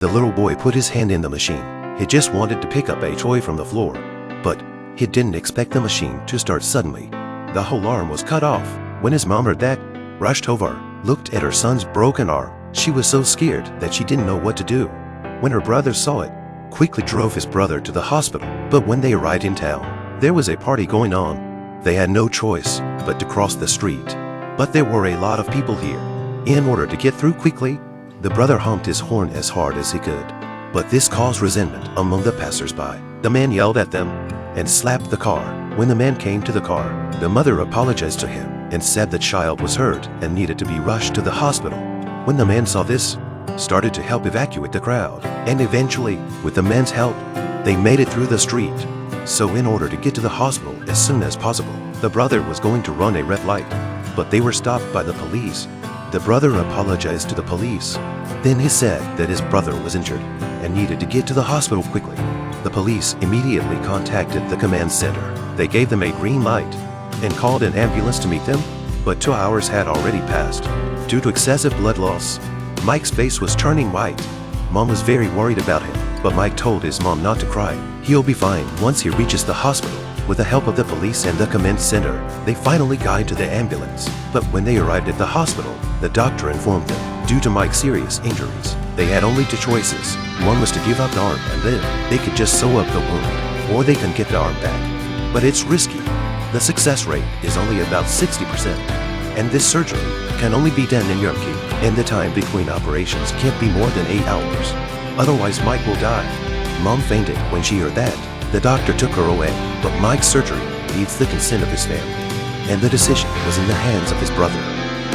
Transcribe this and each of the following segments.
The little boy put his hand in the machine. He just wanted to pick up a toy from the floor, but he didn't expect the machine to start suddenly. The whole arm was cut off. When his mom heard that, rushed over, looked at her son's broken arm. She was so scared that she didn't know what to do. When her brother saw it, quickly drove his brother to the hospital. But when they arrived in town, there was a party going on. They had no choice but to cross the street. But there were a lot of people here. In order to get through quickly, the brother honked his horn as hard as he could. But this caused resentment among the passers-by. The man yelled at them and slapped the car. When the man came to the car, the mother apologized to him and said the child was hurt and needed to be rushed to the hospital. When the man saw this, started to help evacuate the crowd, and eventually, with the man's help, they made it through the street. So in order to get to the hospital as soon as possible, the brother was going to run a red light, but they were stopped by the police. The brother apologized to the police. Then he said that his brother was injured and needed to get to the hospital quickly. The police immediately contacted the command center. They gave them a green light and called an ambulance to meet them, but 2 hours had already passed. Due to excessive blood loss, Mike's face was turning white. Mom was very worried about him, but Mike told his mom not to cry. He'll be fine once he reaches the hospital. With the help of the police and the command center, they finally got into the ambulance. But when they arrived at the hospital, the doctor informed them, due to Mike's serious injuries, they had only two choices. One was to give up the arm and live. They could just sew up the wound, or they can get the arm back. But it's risky. The success rate is only about 60%. And this surgery can only be done in Ürümqi, and the time between operations can't be more than 8 hours. Otherwise, Mike will die. Mom fainted when she heard that. The doctor took her away, but Mike's surgery needs the consent of his family, and the decision was in the hands of his brother.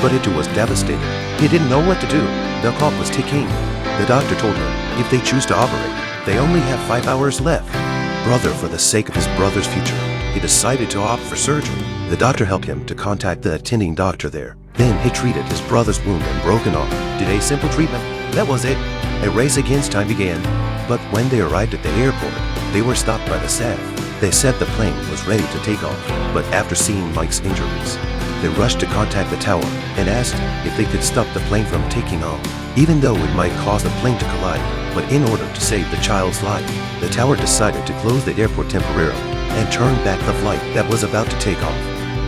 But it was devastating. He didn't know what to do. The clock was ticking. The doctor told him if they choose to operate, they only have 5 hours left. Brother, for the sake of his brother's future, he decided to opt for surgery. The doctor helped him to contact the attending doctor there. Then he treated his brother's wound and broken arm. Did a simple treatment. That was it. A race against time began. But when they arrived at the airport, they were stopped by the staff. They said the plane was ready to take off, but after seeing Mike's injuries, they rushed to contact the tower and asked if they could stop the plane from taking off, even though it might cause the plane to collide. But in order to save the child's life, the tower decided to close the airport temporarily and turn back the flight that was about to take off.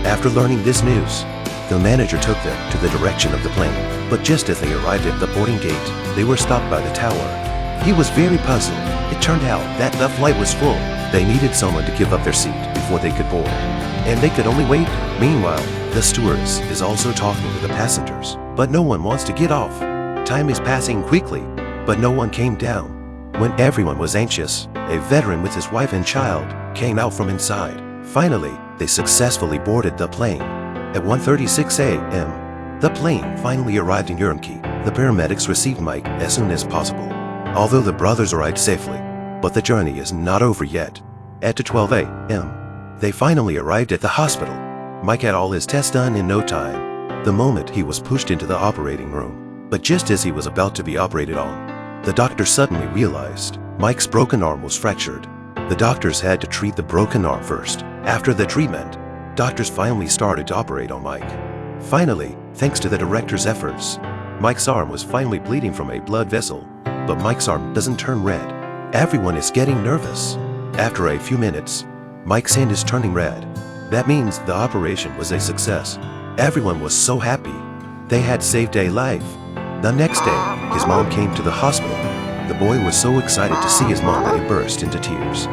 After learning this news, the manager took them to the direction of the plane. But just as they arrived at the boarding gate, they were stopped by the tower. He was very puzzled. It turned out that the flight was full. They needed someone to give up their seat before they could board, and they could only wait. Meanwhile, the stewardess is also talking to the passengers, but no one wants to get off. Time is passing quickly, but no one came down. When everyone was anxious, a veteran with his wife and child came out from inside. Finally, they successfully boarded the plane. At 1:36 a.m., the plane finally arrived in Ürümqi. The paramedics received Mike as soon as possible, although the brothers arrived safely. But the journey is not over yet. At 12 a.m., they finally arrived at the hospital. Mike had all his tests done in no time, the moment he was pushed into the operating room. But just as he was about to be operated on, the doctor suddenly realized Mike's broken arm was fractured. The doctors had to treat the broken arm first. After the treatment, doctors finally started to operate on Mike. Finally, thanks to the director's efforts, Mike's arm was finally bleeding from a blood vessel. But Mike's arm doesn't turn red. Everyone is getting nervous. After a few minutes, Mike's hand is turning red. That means the operation was a success. Everyone was so happy. They had saved a life. The next day, his mom came to the hospital. The boy was so excited to see his mom that he burst into tears.